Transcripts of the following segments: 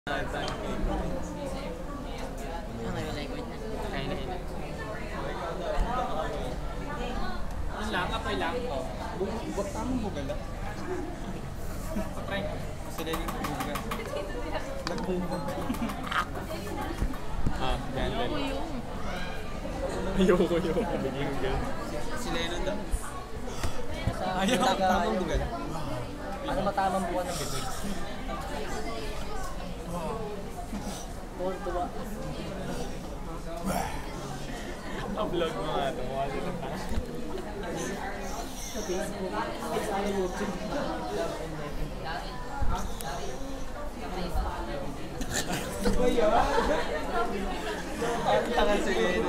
Ano yung likod niya? Kaya na yun. Ang lang, apoy lang. Tamang bugala. Patry ka. Sila yung buga. Nagbumba. Yan. Ayoko yung. Ayoko yung. Sila yun daw. Ayaw. Tamang bugala. Ano matamang buwan ng bibig? Tuwa. Upload mo nga ito. Mukha sila pa. Sa Facebook. Sa YouTube. Ang tangal sila yun.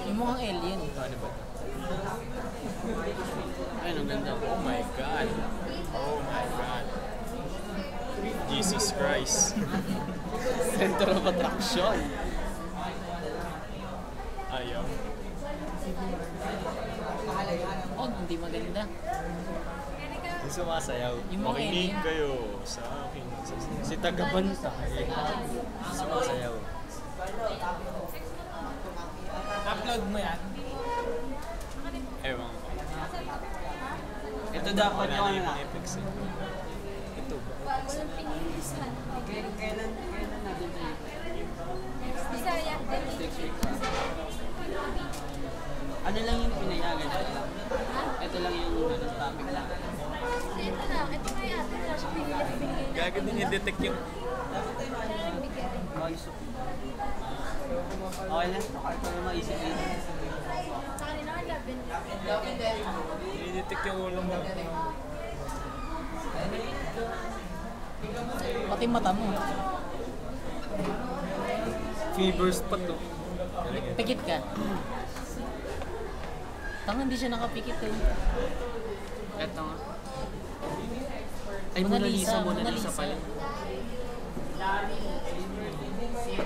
Yung mukhang alien. Ano ba? Ay, ang ganda. Oh my God. Oh my God. Jesus Christ. Center of attraction. Ayaw. Oh, hindi maganda. Yung sumasayaw. Yung mga Makinig alien. kayo sa akin. Si Tagabanta. Sumasayaw. Upload mo yan. Ewan ko. Ito dapat Wala yung na yung ano. effects eh. Ito ba? Walang pinilisan. Kailan natin tayo? Bisaya. Ano lang yung pinayagan? Ito lang yung topic lang. Ito na. Ito na yata. Gagawin din i-detect yung... Okay lang. Ito yung maisip yun. Sa kanila nga labin. I-detect yung ulo mo. Pati mata mo. Fevers pa to. Pikit ka. Tanga, hindi siya nakapikit eh. Ito nga. Ay, Mona Mona Lisa, Lisa. Mona Mona Lisa Lisa. pala.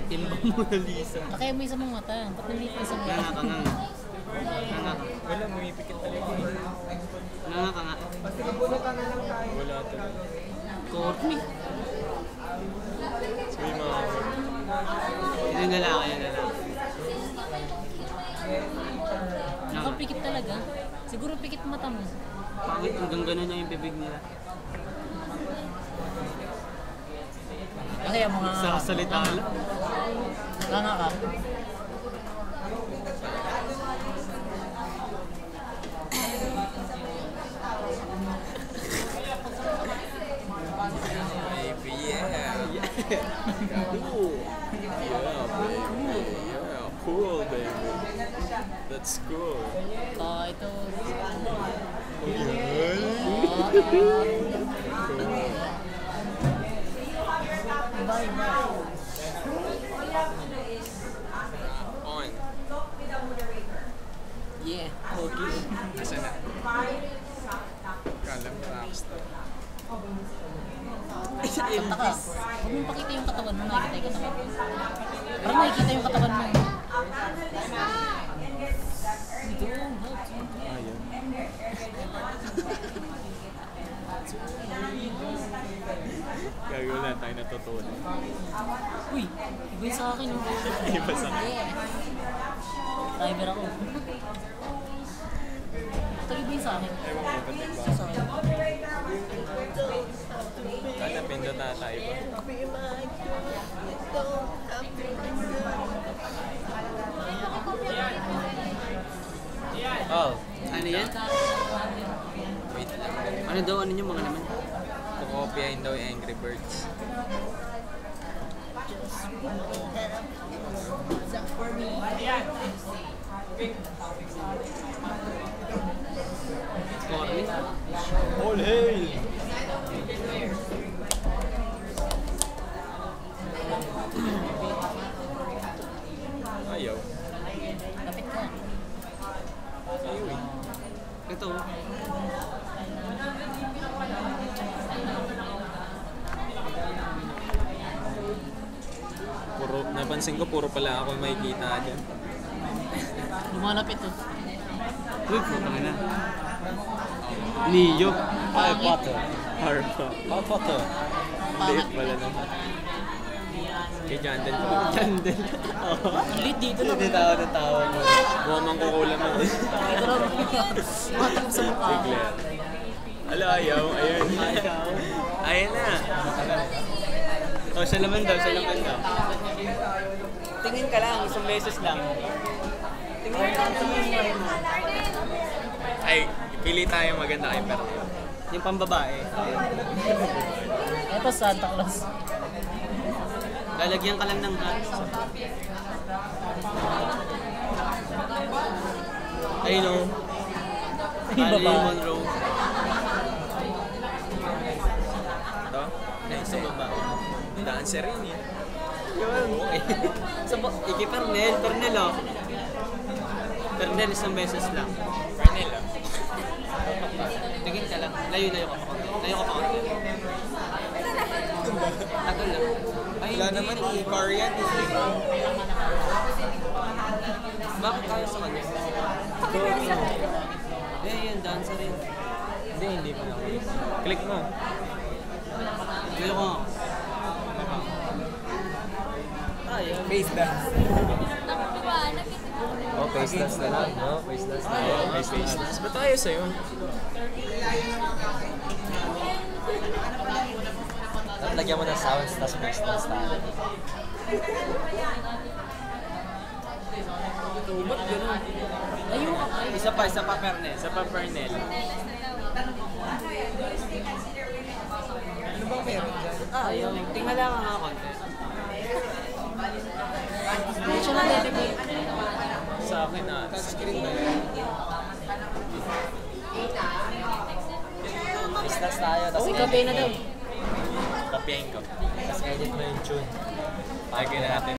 Timbang Mona Lisa. Kaya mo isa mong mata. Ba't nandito isa mong Nga mata? ka nga. Nga nga. Wala, mumipikit talaga eh. Nga ka nga. Wala talaga. Courtney. So yung mga... Yun yung lalaki, yung lalaki. Nakapikit talaga. Siguro pikit mata mo. Bakit hanggang ganun na yung bibig nila? Kasi yung mga... Sa salita lang. Nga ka. Baby, yeah. Cool. Yeah, baby. Yeah, cool, baby. That's cool. Ito. On. Yeah. Okay. Asa na? Kala mo rockstar. Kanta ka. Huwag mong pakita yung katawan mo. Nakikita yung katawan mo. Parang nakikita yung katawan mo. Dito. Ayun. Gagawin na tayo natutunan. Uy, iba yung sa akin. Oh. Iba sa akin. Yeah. Driver ako. Ito iba yung sa akin. Ewan ko, ba't Ito nagbago? sa akin. Kala pindot na tayo ba? Oh. Ano yan? Wait lang. Ano daw? Ano yung mga naman? Kukopyahin daw yung Angry Birds. Courtney? All hail! Ayaw. Lapit ka. Ayaw eh. Ito. Napansin ko puro pala ako makikita dyan. Lumalapit to. Uy, puta ka na. Leo. Harry Potter. Harry Potter. Liit pala nun. Kay Jandel po. Candle. Lit dito na. Hindi tawa ng tawa mo. Mukhang kukulam mo. Dito na. Matakap sa mukha. Bigla. Ala, ayaw. Ayun. Ayun na. Oh, siya naman daw. Tingin ka lang, isang beses lang. Tingin ka lang. Ay, pili tayo maganda kay Perno. Yung pambabae. Ito Santa Claus. Lalagyan ka lang ng hat. I know. Marilyn Monroe. Ito? Ay, Sa baba. dancer yun eh. Iki Pernel oh. Pernel isang beses lang. Pernel ah. Tingin ka lang. Layo ka pa konti. Tagal lang. Ay, Wala naman eh. Korean eh. Bakit tayo sa kanya? Yan, dancer rin. Hindi mo na. Click mo. Gaya ko. Ayaw. Face dance. Diba, Oh, face dance na lang, no? Face dance na lang. Face dance. Ba't tayo sa'yo? At lagyan mo ng sounds, tapos face dance tayo. Ba't gano'n? Ayun ka pa. Isa pa, Pernel. Sa pa Pernel. Ayaw. Tingnan lang nga konti. Siya na baby. Sa akin na. Touchscreen ba yun? Face dance tayo, tapos Gabi na daw. Kopyahin ko. edit mo yung tune. Lagyan natin.